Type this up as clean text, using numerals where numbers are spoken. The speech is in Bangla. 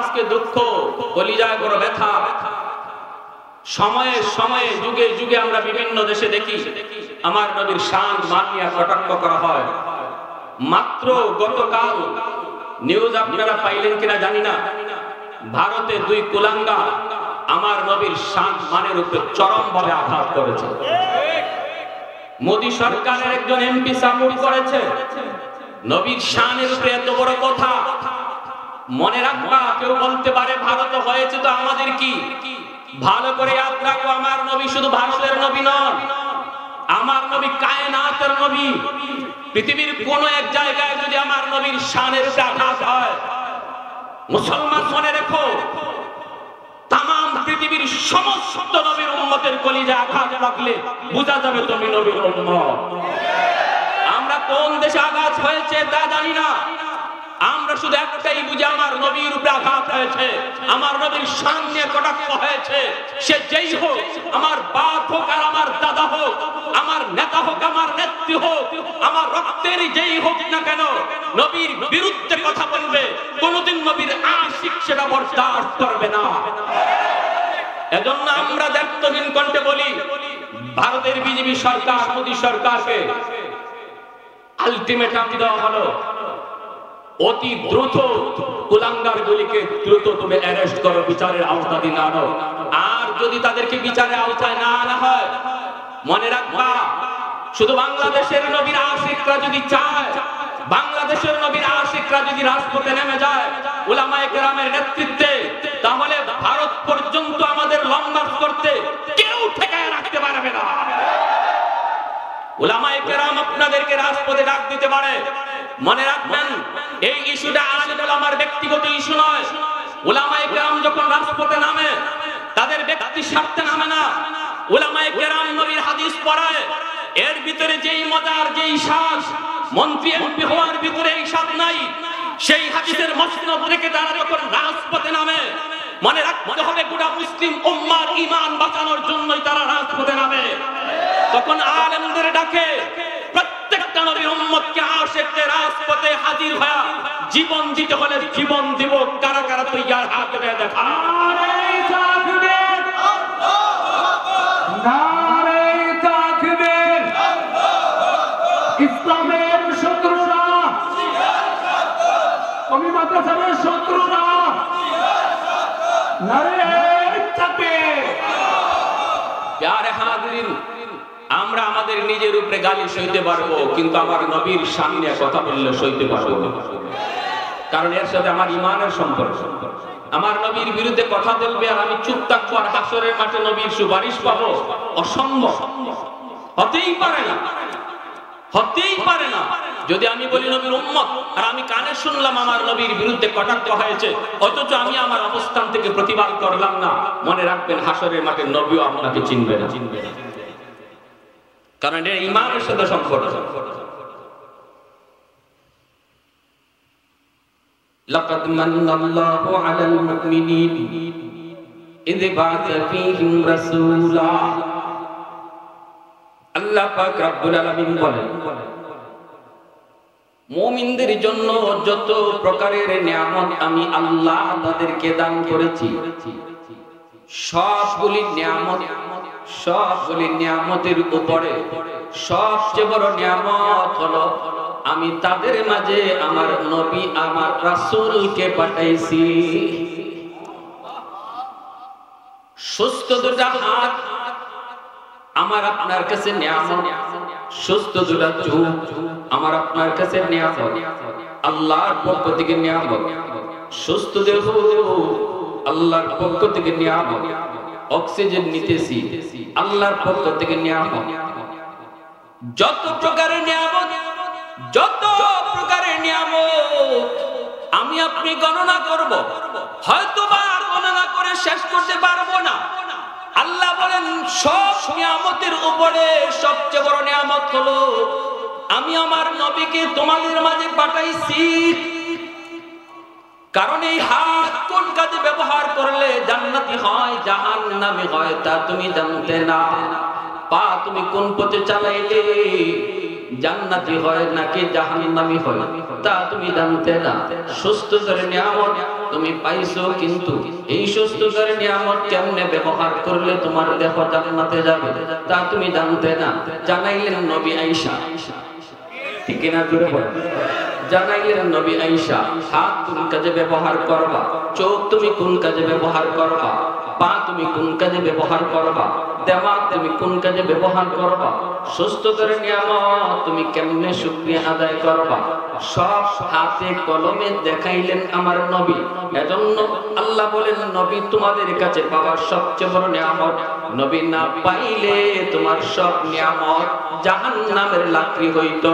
আজকে দুঃখ, কলিজায় বড় ব্যথা। সময়ে সময়ে যুগে যুগে আমরা বিভিন্ন দেশে দেখি আমার নবীর শান মানিয়া কটাক্ষ করা হয়। মাত্র গতকাল নিউজ আপনারা পাইলেন কিনা জানি না, ভারতে দুই কুলাঙ্গা আমার নবীর শান মানের উপরে চরমভাবে আঘাত করেছে। মোদী সরকারের একজন এমপি সাপোর্ট করেছে। নবীর শানের উপরে এত বড় কথা, মনে রাখবা। কেউ বলতে পারে ভারত হয়েছে তো আমাদের কি? ভালো করে ইয়াদ রাখো, আমার নবী শুধু ভারতের নবী নন, আমার নবী কায়নাতের নবী। পৃথিবীর কোন এক জায়গায় যদি আমার নবীর শানের উপরে আঘাত হয়, মুসলমান মনে রেখো, তাম পৃথিবীর সমস্ত নবীর উম্মতের কলিজায় আঘাত লাগলে বোঝা যাবে তুমি নবীর উম্মত। আমরা কোন দেশে আঘাত হয়েছে তা জানি না, আমরা শুধু একটাই বুঝি, আমার নবীর উপরে আঘাত হয়েছে, আমার নবীর শান নিয়ে কটাক্ষ হয়েছে। সে যেই হোক, আমার বাপ হোক আর আমার দাদা হোক, আমার নেতা হোক আমার নেত্রী হোক, আমার রক্তের যেই হোক না কেন, নবীর বিরুদ্ধে কথা বলবে, কোনদিন নবীর আশিক সেটা বরদাস্ত করবে না। এজন্য আমরা দায়িত্বহীন কণ্ঠে বলি, ভারতের বিজেপি সরকার, মোদী সরকারকে আলটিমেটাম দেওয়া হলো, অতি দ্রুত কুলাঙ্গার গুলিকে দ্রুত তুমি অ্যারেস্ট করো, বিচারের আওতায় না আনো। আর যদি তাদেরকে বিচারের আওতায় না আনা হয়, মনে রাখবা, শুধু বাংলাদেশের নবীর আশিকরা যদি চায়, বাংলাদেশের নবীর আশিকরা যদি রাজপথে নেমে যায় উলামায়ে কেরামের নেতৃত্বে, তাহলে ভারত পর্যন্ত আমাদের লং মার্চ করতে কেউ ঠেকায় রাখতে পারবে না। উলামায়ে কেরাম আপনাদেরকে রাজপথে ডাক দিতে পারে। মনে রাখবেন, এই ইস্যুটা আলেম ওলামার ব্যক্তিগত ইস্যু নয়। উলামায়ে কেরাম যখন রাজপথে নামে, তাদের ব্যক্তি স্বার্থে নামে না। উলামায়ে কেরাম নবীর হাদিস পড়ায়, এর ভিতরে যেই মজার, যেই শ্বাস, মন্ত্রী এমপি হওয়ার ভিতরে এই স্বাদ নাই। সেই হাদিসের মসনদ রেখে তারা যখন রাজপথে নামে, মনে রাখতে হবে গোটা মুসলিম উম্মার ঈমান বাঁচানোর জন্যই তারা রাজপথে নামে। তখন আলেমদের ডাকে প্রত্যেকটা নবীর উম্মতকে আশিকদের রাজপথে হাজির হয়ে জীবন দিতে হলে জীবন দিব। কারা কারা তৈয়ার? হাত উঠিয়ে দেখা। নারে তাকবীর, নারে তাকবীর। ইসলামের শত্রুরা, কওমি মাদ্রাসার শত্রুরা, নারে তাকবীর। প্যারে হাজিরিন, আমরা আমাদের নিজের উপরে গালি সইতে পারবো, কিন্তু আমার নবীর সামনে কথা বললে সইতে পারবো না। কারণ এর সাথে আমার ঈমানের সম্পর্ক। আমার নবীর বিরুদ্ধে কথা বলবে আর আমি চুপ থাকবো আর হাসরের মাঠে নবীর সুপারিশ পাবো, অসম্ভব, হতেই পারে না, হতেই পারে না। যদি আমি বলি নবীর উম্মত আর আমি কানে শুনলাম আমার নবীর বিরুদ্ধে কটাক্ষ হয়েছে, অথচ আমি আমার অবস্থান থেকে প্রতিবাদ করলাম না, মনে রাখবেন হাসরের মাঠে নবীও আপনাকে চিনবে না, চিনবে না। কারণ এটা ঈমানের সাথে সম্পর্ক। লাকাদ মান্নাল্লাহু আলাল মুমিনিন ইয বা'আসা ফীহিম রাসূলা। আল্লাহ পাক রব্বুল আলামিন বলেন, মুমিনদের জন্য যত প্রকারের নিয়ামত আমি আল্লাহ তাদেরকে দান করেছি, সবগুলি নিয়ামত, সবগুলি নিয়ামতের উপরে সবচেয়ে বড় নিয়ামত হলো আমি তাদের মাঝে আমার নবী, আমার রাসূলকে পাঠাইছি। সুস্থ দুটা হাত আমার আপনার কাছে নিয়ামত, সুস্থ দুটা চোখ আমার আপনার কাছে নিয়ামত, আল্লাহর পক্ষ থেকে নিয়ামত। সুস্থ দেহ আল্লাহর পক্ষ থেকে নিয়ামত। অক্সিজেন নিতেছি আল্লাহর পক্ষ থেকে নিয়ামত। যত প্রকারের নিয়ামত, যত প্রকারের নিয়ামত আমি আপনি গণনা করব, হয়তো বা গণনা করে শেষ করতে পারবো না। আল্লাহ বলেন সব নিয়ামতের উপরে সবচেয়ে বড় নিয়ামত হলো আমি আমার নবীকে তোমাদের মাঝে পাঠাইছি। কারণ এই হাত কোন কাজে ব্যবহার করলে জান্নাতি হয় জাহান্নামী হয় তা তুমি জানতে না। পা তুমি কোন পথে চালাইলে জান্নাতি হয় নাকি জাহান্নামী হয় তা তুমি জানতে না। সুস্থ করে নিয়ামত তুমি পাইছো, কিন্তু এই সুস্থতার নিয়ামত কেমনে ব্যবহার করলে তোমার দেহ জান্নাতে যাবে তা তুমি জানতে না। জানাইলেন নবী আয়েশা, ঠিক না? জোরে বলেন। জানাইলেন নবী আয়েশা, হাত কোন কাজে ব্যবহার করবা, চোখ তুমি কোন কাজে ব্যবহার করবা, পা তুমি কোন কাজে ব্যবহার করবা, দিমাগ তুমি কোন কাজে ব্যবহার করবা, সুস্থতার নিয়ামত তুমি কেমনে শুকরিয়া আদায় করবা, সব হাতে কলমে দেখাইলেন আমার নবী। এজন্য আল্লাহ বলেন, নবী তোমাদের কাছে পাওয়ার সবচেয়ে বড় নিয়ামত। নবী না পাইলে তোমার সব নিয়ামত জাহান্নামের লাকড়ি হইতো।